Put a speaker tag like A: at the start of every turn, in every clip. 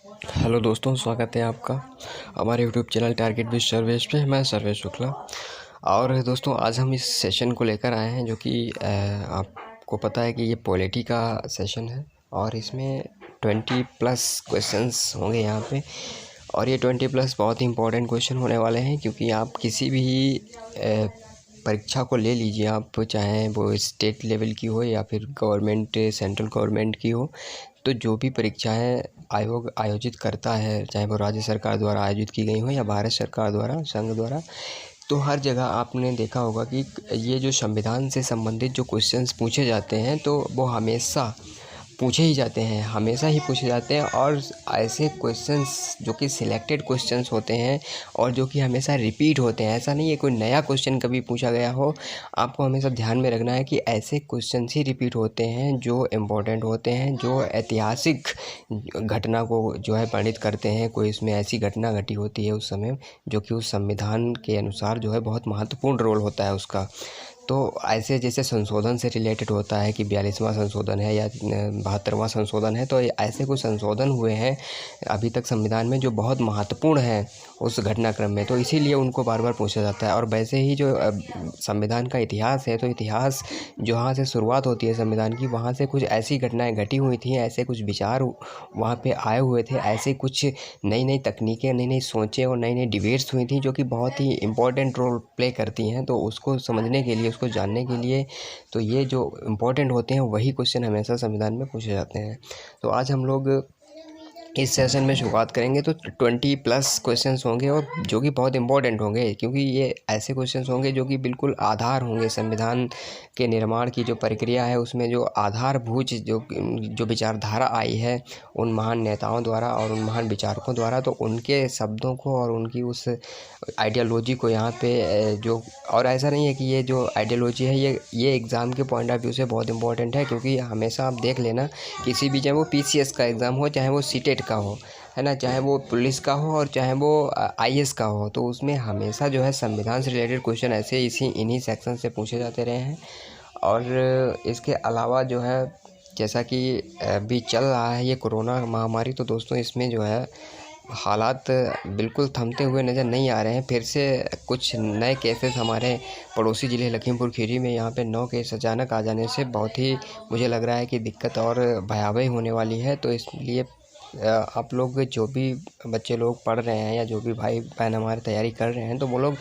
A: Hello दोस्तों, स्वागत है आपका हमारे YouTube channel target with Sarvesh पे। मैं सर्वेश शुक्ला। और दोस्तों, आज हम इस सेशन को लेकर आए हैं जो कि आपको पता है कि ये पॉलिटी का सेशन है और इसमें 20+ क्वेश्चंस होंगे यहाँ पे। और ये 20+ बहुत ही इंपॉर्टेंट क्वेश्चन होने वाले हैं, क्योंकि आप किसी भी परीक्षा को ले लीजिए, आप चाहे वो स्टेट लेवल की हो या फिर गवर्नमेंट सेंट्रल गवर्नमेंट की हो, तो जो भी परीक्षाएं आयोग आयोजित करता है, चाहे वो राज्य सरकार द्वारा आयोजित की गई हो या भारत सरकार द्वारा, संघ द्वारा, तो हर जगह आपने देखा होगा कि ये जो संविधान से संबंधित जो क्वेश्चंस पूछे जाते हैं तो वो हमेशा पूछे ही जाते हैं, हमेशा ही पूछे जाते हैं। और ऐसे क्वेश्चंस जो कि सिलेक्टेड क्वेश्चंस होते हैं और जो कि हमेशा रिपीट होते हैं। ऐसा नहीं है कोई नया क्वेश्चन कभी पूछा गया हो। आपको हमेशा ध्यान में रखना है कि ऐसे क्वेश्चंस ही रिपीट होते हैं जो इम्पोर्टेंट होते हैं, जो ऐतिहासिक घटना को जो है वर्णित करते हैं। कोई इसमें ऐसी घटना घटी होती है उस समय जो कि उस संविधान के अनुसार जो है बहुत महत्वपूर्ण रोल होता है उसका। तो ऐसे जैसे संशोधन से रिलेटेड होता है कि 42वां संशोधन है या 72वां संशोधन है, तो ऐसे कुछ संशोधन हुए हैं अभी तक संविधान में जो बहुत महत्वपूर्ण हैं उस घटनाक्रम में, तो इसीलिए उनको बार बार पूछा जाता है। और वैसे ही जो संविधान का इतिहास है, तो इतिहास जहाँ से शुरुआत होती है संविधान की, वहाँ से कुछ ऐसी घटनाएं घटी हुई थी, ऐसे कुछ विचार वहाँ पे आए हुए थे, ऐसे कुछ नई नई तकनीकें, नई नई सोचें और नई नई डिबेट्स हुई थी जो कि बहुत ही इम्पोर्टेंट रोल प्ले करती हैं। तो उसको समझने के लिए, उसको जानने के लिए, तो ये जो इम्पोर्टेंट होते हैं वही क्वेश्चन हमेशा संविधान में पूछे जाते हैं। तो आज हम लोग इस सेशन में शुरुआत करेंगे तो 20+ क्वेश्चंस होंगे और जो कि बहुत इंपॉर्टेंट होंगे, क्योंकि ये ऐसे क्वेश्चंस होंगे जो कि बिल्कुल आधार होंगे संविधान के निर्माण की जो प्रक्रिया है उसमें, जो आधारभूत जो विचारधारा आई है उन महान नेताओं द्वारा और उन महान विचारकों द्वारा, तो उनके शब्दों को और उनकी उस आइडियोलॉजी को यहाँ पे जो, और ऐसा नहीं है कि ये जो आइडियोलॉजी है ये एग्ज़ाम के पॉइंट ऑफ व्यू से बहुत इंपॉर्टेंट है, क्योंकि हमेशा आप देख लेना किसी भी, चाहे वो PCS का एग्ज़ाम हो, चाहे वो सीटेट का हो, है ना, चाहे वो पुलिस का हो और चाहे वो IAS का हो, तो उसमें हमेशा जो है संविधान से रिलेटेड क्वेश्चन ऐसे इन्हीं सेक्शन से पूछे जाते रहे हैं। और इसके अलावा जो है, जैसा कि अभी चल रहा है ये कोरोना महामारी, तो दोस्तों इसमें जो है हालात बिल्कुल थमते हुए नज़र नहीं आ रहे हैं। फिर से कुछ नए केसेस हमारे पड़ोसी ज़िले लखीमपुर खीरी में, यहाँ पे 9 केस अचानक आ जाने से बहुत ही मुझे लग रहा है कि दिक्कत और भयावह होने वाली है। तो इसलिए आप लोग जो भी बच्चे लोग पढ़ रहे हैं या जो भी भाई बहन हमारे तैयारी कर रहे हैं, तो वो लोग,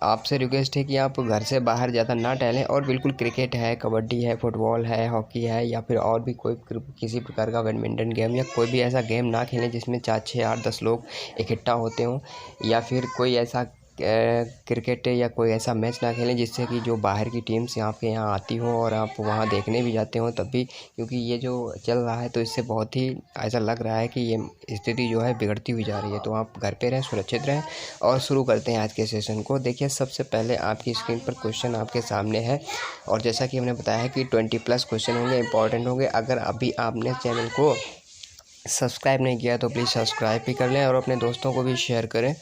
A: आपसे रिक्वेस्ट है कि आप घर से बाहर ज़्यादा ना टहलें और बिल्कुल क्रिकेट है, कबड्डी है, फुटबॉल है, हॉकी है या फिर और भी कोई किसी प्रकार का बैडमिंटन गेम या कोई भी ऐसा गेम ना खेलें जिसमें 4, 6, 8, 10 लोग इकट्ठा होते हों, या फिर कोई ऐसा क्रिकेट या कोई ऐसा मैच ना खेलें जिससे कि जो बाहर की टीम्स आपके यहाँ आती हो और आप वहाँ देखने भी जाते हो तब भी, क्योंकि ये जो चल रहा है तो इससे बहुत ही ऐसा लग रहा है कि ये स्थिति जो है बिगड़ती हुई जा रही है। तो आप घर पे रहें, सुरक्षित रहें। और शुरू करते हैं आज के सेशन को। देखिए, सबसे पहले आपकी स्क्रीन पर क्वेश्चन आपके सामने है और जैसा कि हमने बताया है कि 20+ क्वेश्चन होंगे, इंपॉर्टेंट होंगे। अगर अभी आपने चैनल को सब्सक्राइब नहीं किया तो प्लीज़ सब्सक्राइब भी कर लें और अपने दोस्तों को भी शेयर करें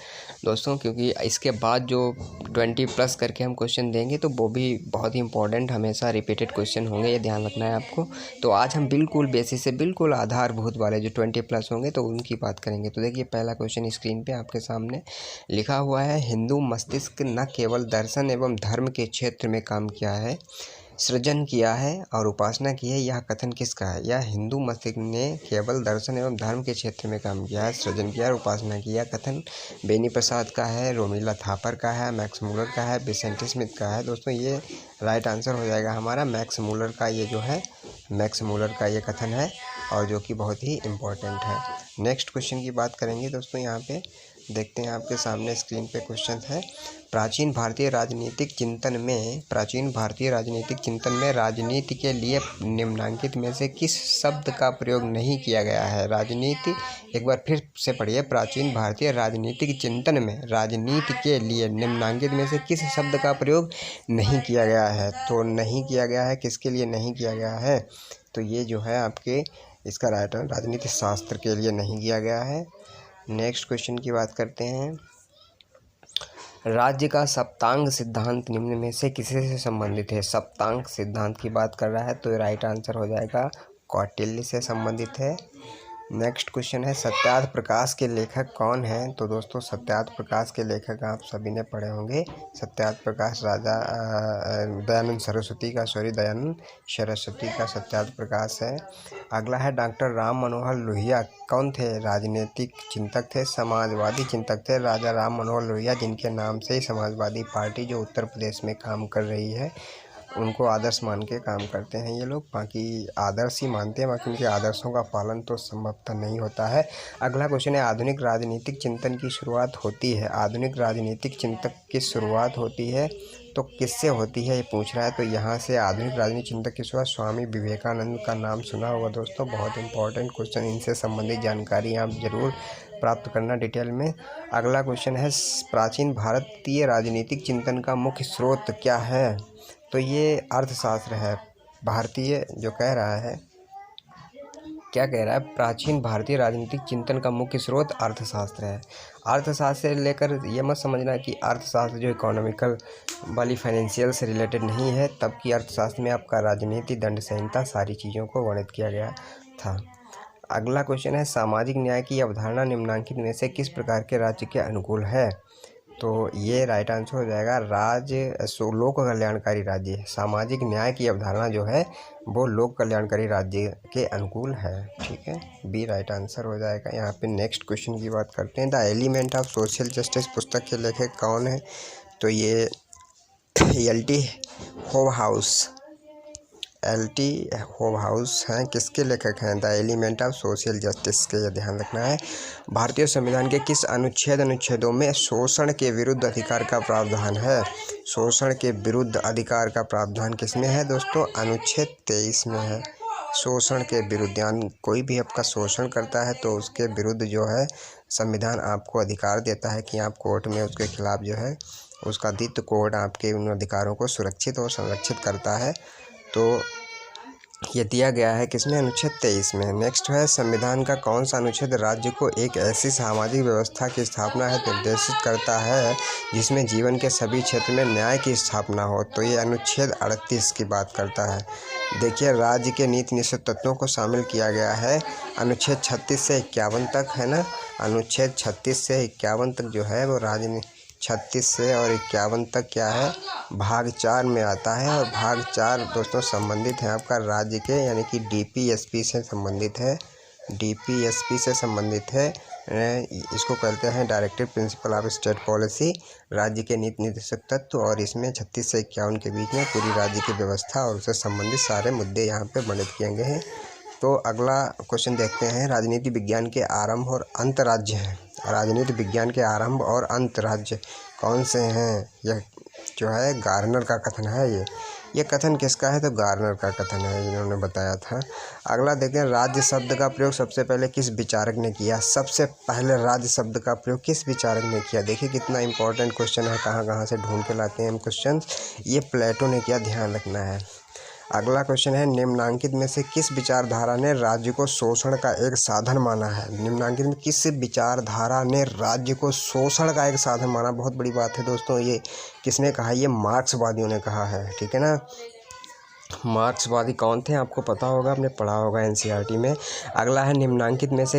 A: दोस्तों, क्योंकि इसके बाद जो 20+ करके हम क्वेश्चन देंगे तो वो भी बहुत ही इंपॉर्टेंट, हमेशा रिपीटेड क्वेश्चन होंगे, ये ध्यान रखना है आपको। तो आज हम बिल्कुल बेसिस से बिल्कुल आधारभूत वाले जो 20+ होंगे तो उनकी बात करेंगे। तो देखिए, पहला क्वेश्चन स्क्रीन पे आपके सामने लिखा हुआ है, हिंदू मस्तिष्क न केवल दर्शन एवं धर्म के क्षेत्र में काम किया है, सृजन किया है और उपासना की है, यह कथन किसका है? यह हिंदू मस्तिष्क ने केवल दर्शन एवं धर्म के क्षेत्र में काम किया है, सृजन किया और उपासना की। यह कथन बेनी प्रसाद का है, रोमिला थापर का है, मैक्स मूलर का है, विसेंट स्मिथ का है। दोस्तों, ये राइट आंसर हो जाएगा हमारा मैक्स मूलर का, ये जो है मैक्स मूलर का ये कथन है और जो कि बहुत ही इम्पोर्टेंट है। नेक्स्ट क्वेश्चन की बात करेंगे दोस्तों। यहाँ पे देखते हैं आपके सामने स्क्रीन पे क्वेश्चन है, प्राचीन भारतीय राजनीतिक चिंतन में राजनीति के लिए निम्नलिखित में से किस शब्द का प्रयोग नहीं किया गया है? राजनीति, एक बार फिर से पढ़िए, प्राचीन भारतीय राजनीतिक चिंतन में राजनीति के लिए निम्नलिखित में से किस शब्द का प्रयोग नहीं किया गया है? तो नहीं किया गया है, किसके लिए नहीं किया गया है? तो ये जो है आपके, इसका राइट आंसर राजनीति शास्त्र के लिए नहीं किया गया है। नेक्स्ट क्वेश्चन की बात करते हैं, राज्य का सप्तांग सिद्धांत निम्न में से किससे से संबंधित है? सप्तांग सिद्धांत की बात कर रहा है तो राइट आंसर हो जाएगा कौटिल्य से संबंधित है। नेक्स्ट क्वेश्चन है सत्यार्थ प्रकाश के लेखक कौन हैं? तो दोस्तों सत्यार्थ प्रकाश के लेखक आप सभी ने पढ़े होंगे। सत्यार्थ प्रकाश दयानंद सरस्वती का सत्यार्थ प्रकाश है। अगला है डॉक्टर राम मनोहर लोहिया कौन थे? राजनीतिक चिंतक थे, समाजवादी चिंतक थे। राजा राम मनोहर लोहिया जिनके नाम से ही समाजवादी पार्टी जो उत्तर प्रदेश में काम कर रही है उनको आदर्श मान के काम करते हैं ये लोग। बाकी आदर्श ही मानते हैं, बाकी उनके आदर्शों का पालन तो संभवतः नहीं होता है। अगला क्वेश्चन है आधुनिक राजनीतिक चिंतन की शुरुआत होती है। आधुनिक राजनीतिक चिंतक की शुरुआत होती है तो किससे होती है ये पूछ रहा है। तो यहाँ से आधुनिक राजनीतिक चिंतक की शुरुआत स्वामी विवेकानंद का नाम सुना होगा दोस्तों। बहुत इंपॉर्टेंट क्वेश्चन, इनसे संबंधित जानकारी आप जरूर प्राप्त करना डिटेल में। अगला क्वेश्चन है प्राचीन भारतीय राजनीतिक चिंतन का मुख्य स्रोत क्या है? तो ये अर्थशास्त्र है। भारतीय जो कह रहा है, क्या कह रहा है? प्राचीन भारतीय राजनीतिक चिंतन का मुख्य स्रोत अर्थशास्त्र है। अर्थशास्त्र से लेकर ये मत समझना कि अर्थशास्त्र जो इकोनॉमिकल वाली फाइनेंशियल से रिलेटेड नहीं है, तब की अर्थशास्त्र में आपका राजनीति, दंड संहिता, सारी चीज़ों को वर्णित किया गया था। अगला क्वेश्चन है सामाजिक न्याय की अवधारणा निम्नलिखित में से किस प्रकार के राज्य के अनुकूल है? तो ये राइट आंसर हो जाएगा लोक कल्याणकारी राज्य। सामाजिक न्याय की अवधारणा जो है वो लोक कल्याणकारी राज्य के अनुकूल है। ठीक है, बी राइट आंसर हो जाएगा। यहाँ पे नेक्स्ट क्वेश्चन की बात करते हैं। The element of social justice पुस्तक के लेखक कौन है? तो ये एल.टी. होवहाउस हैं। किसके लेखक हैं? The element of social justice के, ये ध्यान रखना है। भारतीय संविधान के किस अनुच्छेदों में शोषण के विरुद्ध अधिकार का प्रावधान है? शोषण के विरुद्ध अधिकार का प्रावधान किसमें है दोस्तों? अनुच्छेद 23 में है। शोषण के विरुद्ध, यानी कोई भी आपका शोषण करता है तो उसके विरुद्ध जो है संविधान आपको अधिकार देता है कि आप कोर्ट में उसके खिलाफ जो है उसका दित्य कोर्ट आपके उन अधिकारों को सुरक्षित और संरक्षित करता है। तो ये दिया गया है किसमें? अनुच्छेद 23 में। नेक्स्ट है संविधान का कौन सा अनुच्छेद राज्य को एक ऐसी सामाजिक व्यवस्था की स्थापना है निर्देशित करता है जिसमें जीवन के सभी क्षेत्र में न्याय की स्थापना हो? तो ये अनुच्छेद 38 की बात करता है। देखिए राज्य के नीति निषेध तत्वों को शामिल किया गया है अनुच्छेद 36 से 51 तक, है ना। अनुच्छेद 36 से 51 तक जो है वो 36 से और 51 तक क्या है? भाग 4 में आता है। और भाग 4 दोस्तों संबंधित है आपका राज्य के, यानी कि डीपीएसपी से संबंधित है। डीपीएसपी से संबंधित है, इसको कहते हैं directive principle of state policy. राज्य के नीति निर्देशक तत्व, और इसमें 36 से 51 के बीच में पूरी राज्य की व्यवस्था और उससे संबंधित सारे मुद्दे यहाँ पे वर्णित किए गए हैं। तो अगला क्वेश्चन देखते हैं। राजनीति विज्ञान के आरंभ और अंत राज्य हैं। राजनीति विज्ञान के आरंभ और अंत राज्य कौन से हैं? यह जो है गार्नर का कथन है। ये कथन किसका है? तो गार्नर का कथन है, इन्होंने बताया था। अगला देखें, राज्य शब्द का प्रयोग सबसे पहले किस विचारक ने किया? सबसे पहले राज्य शब्द का प्रयोग किस विचारक ने किया? देखिए कितना इंपॉर्टेंट क्वेश्चन है, कहाँ कहाँ से ढूंढ के लाते हैं हम क्वेश्चन। ये प्लेटो ने किया, ध्यान रखना है। अगला क्वेश्चन है निम्नलिखित में से किस विचारधारा ने राज्य को शोषण का एक साधन माना है? निम्नलिखित में किस विचारधारा ने राज्य को शोषण का एक साधन माना? बहुत बड़ी बात है दोस्तों। ये किसने कहा? ये मार्क्सवादियों ने कहा है। ठीक है ना। मार्क्सवादी कौन थे आपको पता होगा, आपने पढ़ा होगा एनसीईआरटी में। अगला है निम्नलिखित में से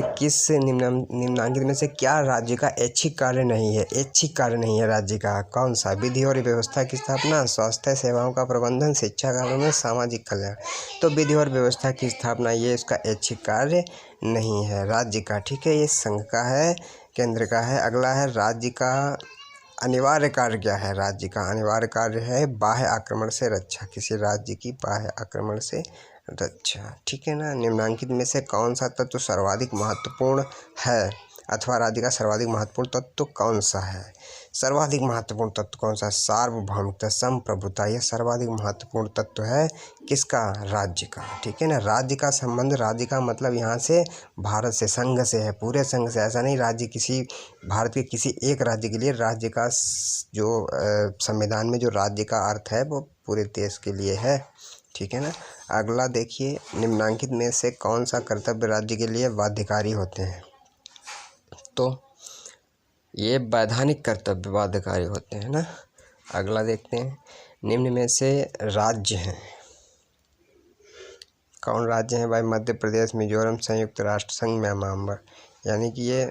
A: निम्नलिखित में से क्या राज्य का ऐच्छिक कार्य नहीं है? ऐच्छिक कार्य नहीं है राज्य का, कौन सा? विधि और व्यवस्था की स्थापना, स्वास्थ्य सेवाओं का प्रबंधन, शिक्षा का प्रबंधन, सामाजिक कल्याण। तो विधि और व्यवस्था की स्थापना ये इसका ऐच्छिक कार्य नहीं है राज्य का। ठीक है, ये संघ का है, केंद्र का है। अगला है राज्य का अनिवार्य कार्य क्या है? राज्य का अनिवार्य कार्य है बाह्य आक्रमण से रक्षा, किसी राज्य की बाह्य आक्रमण से रक्षा। ठीक है ना। निम्नलिखित में से कौन सा तत्व सर्वाधिक महत्वपूर्ण है, अथवा राज्य का सर्वाधिक महत्वपूर्ण तत्व कौन सा है? सर्वाधिक महत्वपूर्ण तत्व कौन सा? सार्वभौमिकता, संप्रभुता, यह सर्वाधिक महत्वपूर्ण तत्व है किसका? राज्य का। ठीक है ना। राज्य का संबंध, राज्य का मतलब यहाँ से भारत से, संघ से है, पूरे संघ से। ऐसा नहीं राज्य किसी भारत के किसी एक राज्य के लिए। राज्य का जो संविधान में जो राज्य का अर्थ है वो पूरे देश के लिए है। ठीक है ना। अगला देखिए, निम्नलिखित में से कौन सा कर्तव्य राज्य के लिए बाध्यकारी होते हैं? तो ये वैधानिक कर्तव्य बाध्यकारी होते हैं ना। अगला देखते हैं, निम्न में से राज्य हैं
B: कौन राज्य हैं भाई? मध्य प्रदेश, मिजोरम, संयुक्त राष्ट्र संघ, म्यांमार। यानी कि ये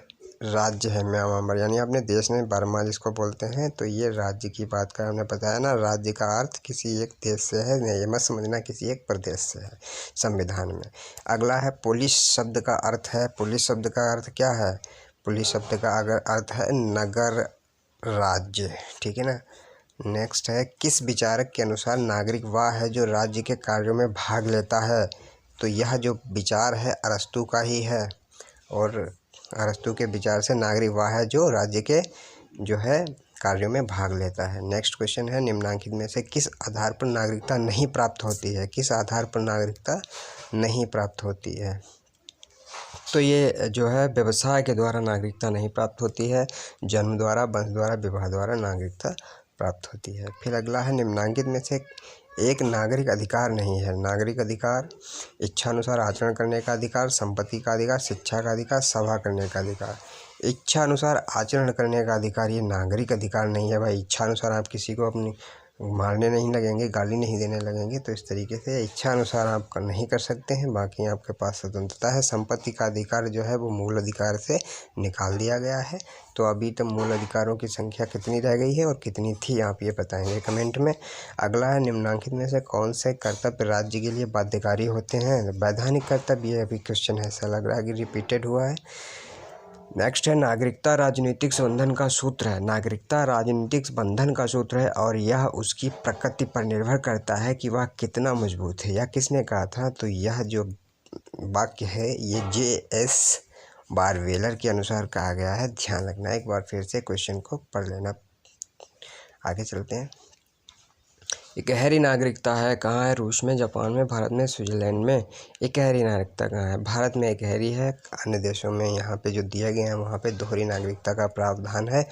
B: राज्य है म्यांमार, यानी अपने देश में बर्मा जिसको बोलते हैं, तो ये राज्य की बात का हमने बताया ना। राज्य का अर्थ किसी एक देश से है, नहीं ये मत समझना किसी एक प्रदेश से है संविधान में। अगला है पुलिस शब्द का अर्थ है। पुलिस शब्द का अर्थ क्या है? पुलिस शब्द का अगर अर्थ है नगर राज्य, ठीक है ना। नेक्स्ट है किस विचारक के अनुसार नागरिक वह है जो राज्य के कार्यों में भाग लेता है? तो यह जो विचार है अरस्तू का ही है, और अरस्तू के विचार से नागरिक वह है जो राज्य के जो है कार्यों में भाग लेता है। नेक्स्ट क्वेश्चन है निम्नलिखित में से किस आधार पर नागरिकता नहीं प्राप्त होती है? किस आधार पर नागरिकता नहीं प्राप्त होती है? तो ये जो है व्यवसाय के द्वारा नागरिकता नहीं प्राप्त होती है, जन्म द्वारा, वंश द्वारा, विवाह द्वारा नागरिकता प्राप्त होती है। फिर अगला है निम्नलिखित में से एक नागरिक अधिकार नहीं है। नागरिक अधिकार इच्छानुसार आचरण करने का अधिकार, संपत्ति का अधिकार, शिक्षा का अधिकार, सभा करने का अधिकार। इच्छानुसार आचरण करने का अधिकार ये नागरिक अधिकार नहीं है भाई। इच्छानुसार आप किसी को अपनी मारने नहीं लगेंगे, गाली नहीं देने लगेंगे, तो इस तरीके से इच्छा अनुसार आप नहीं कर सकते हैं। बाकी आपके पास स्वतंत्रता है। संपत्ति का अधिकार जो है वो मूल अधिकार से निकाल दिया गया है। तो अभी तक मूल अधिकारों की संख्या कितनी रह गई है और कितनी थी आप ये बताएंगे कमेंट में। अगला है निम्नलिखित में से कौन से कर्तव्य राज्य के लिए बाध्यकारी होते हैं? वैधानिक कर्तव्य, ये अभी क्वेश्चन ऐसा लग रहा है कि रिपीटेड हुआ है। नेक्स्ट है नागरिकता राजनीतिक बंधन का सूत्र है। नागरिकता राजनीतिक बंधन का सूत्र है और यह उसकी प्रकृति पर निर्भर करता है कि वह कितना मजबूत है। यह किसने कहा था? तो यह जो वाक्य है ये J.S. बारवेलर के अनुसार कहा गया है। ध्यान रखना, एक बार फिर से क्वेश्चन को पढ़ लेना। आगे चलते हैं। इकहरी नागरिकता है कहाँ है? रूस में, जापान में, भारत में, स्विट्जरलैंड में। इकहरी नागरिकता कहाँ है? भारत में इकहरी है। अन्य देशों में यहाँ पे जो दिए गए हैं वहाँ पे दोहरी नागरिकता का प्रावधान है।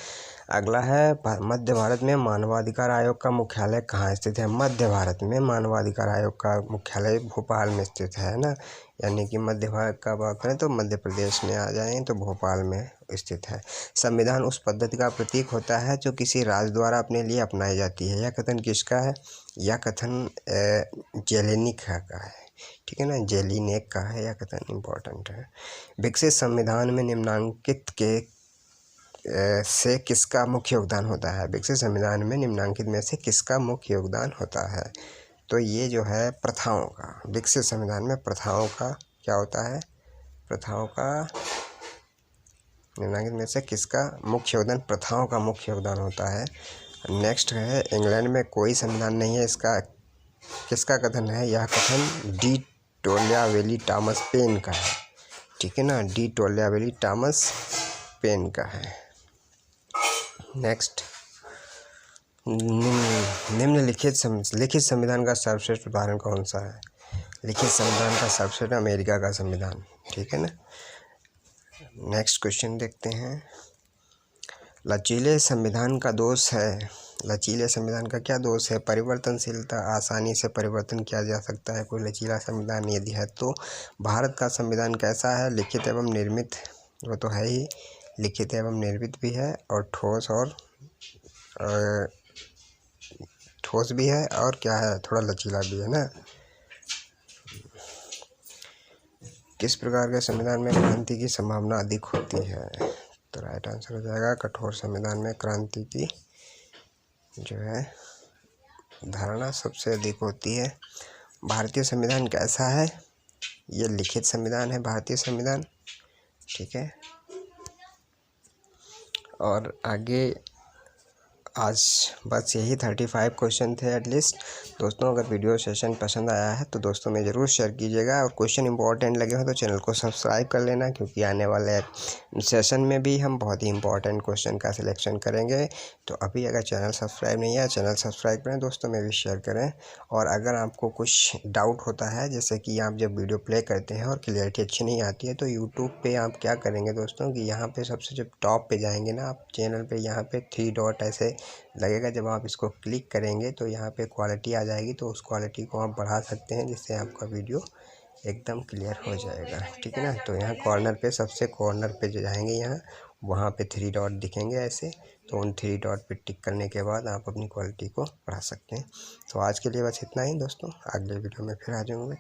B: अगला है मध्य भारत में मानवाधिकार आयोग का मुख्यालय कहाँ स्थित है? मध्य भारत में मानवाधिकार आयोग का मुख्यालय भोपाल में स्थित है ना। यानी कि मध्य भारत का बात करें तो मध्य प्रदेश में आ जाएं तो भोपाल में स्थित है। संविधान उस पद्धति का प्रतीक होता है जो किसी राज्य द्वारा अपने लिए अपनाई जाती है। यह कथन किसका है? यह कथन जेलेनिक का है, ठीक है ना, जेलिनेक का है। यह कथन इम्पोर्टेंट है। विकसित संविधान में निम्नांकित के से किसका मुख्य योगदान होता है? विकसित संविधान में निम्नांकित में से किसका मुख्य योगदान होता है? तो ये जो है प्रथाओं का, विकसित संविधान में प्रथाओं का क्या होता है? प्रथाओं का निम्नांकित में से किसका मुख्य योगदान? प्रथाओं का मुख्य योगदान होता है। नेक्स्ट है इंग्लैंड में कोई संविधान नहीं है, इसका किसका कथन है? यह कथन डी टोल्यावेली टॉमस पेन का है, ठीक है ना, डी टोल्यावेली टॉमस पेन का है। नेक्स्ट निम्नलिखित लिखित संविधान का सर्वश्रेष्ठ उदाहरण कौन सा है? लिखित संविधान का सर्वश्रेष्ठ अमेरिका का संविधान, ठीक है ना। नेक्स्ट क्वेश्चन देखते हैं। लचीले संविधान का दोष है। लचीले संविधान का क्या दोष है? परिवर्तनशीलता, आसानी से परिवर्तन किया जा सकता है कोई लचीला संविधान यदि है तो। भारत का संविधान कैसा है? लिखित एवं निर्मित, वो तो है ही, लिखित एवं निर्मित भी है और ठोस भी है और क्या है, थोड़ा लचीला भी है ना। किस प्रकार के संविधान में क्रांति की संभावना अधिक होती है? तो राइट आंसर हो जाएगा कठोर संविधान में क्रांति की जो है धारणा सबसे अधिक होती है। भारतीय संविधान कैसा है? ये लिखित संविधान है भारतीय संविधान, ठीक है। और आगे आज बस यही 35 क्वेश्चन थे एटलीस्ट। दोस्तों अगर वीडियो सेशन पसंद आया है तो दोस्तों में ज़रूर शेयर कीजिएगा, और क्वेश्चन इंपॉर्टेंट लगे हो तो चैनल को सब्सक्राइब कर लेना, क्योंकि आने वाले सेशन में भी हम बहुत ही इंपॉर्टेंट क्वेश्चन का सिलेक्शन करेंगे। तो अभी अगर चैनल सब्सक्राइब नहीं है, चैनल सब्सक्राइब करें, दोस्तों में भी शेयर करें। और अगर आपको कुछ डाउट होता है, जैसे कि आप जब वीडियो प्ले करते हैं और क्लियरिटी अच्छी नहीं आती है, तो यूट्यूब पे आप क्या करेंगे दोस्तों कि यहाँ पे सबसे जब टॉप पे जाएंगे ना आप चैनल पे, यहाँ पे 3 डॉट ऐसे लगेगा, जब आप इसको क्लिक करेंगे तो यहाँ पे क्वालिटी आ जाएगी, तो उस क्वालिटी को आप बढ़ा सकते हैं जिससे आपका वीडियो एकदम क्लियर हो जाएगा, ठीक है ना। तो यहाँ कॉर्नर पे, सबसे कॉर्नर पे जो जाएंगे यहाँ, वहाँ पे 3 डॉट दिखेंगे ऐसे, तो उन 3 डॉट पे टिक करने के बाद आप अपनी क्वालिटी को बढ़ा सकते हैं। तो आज के लिए बस इतना ही दोस्तों, अगले वीडियो में फिर आ जाऊँगा।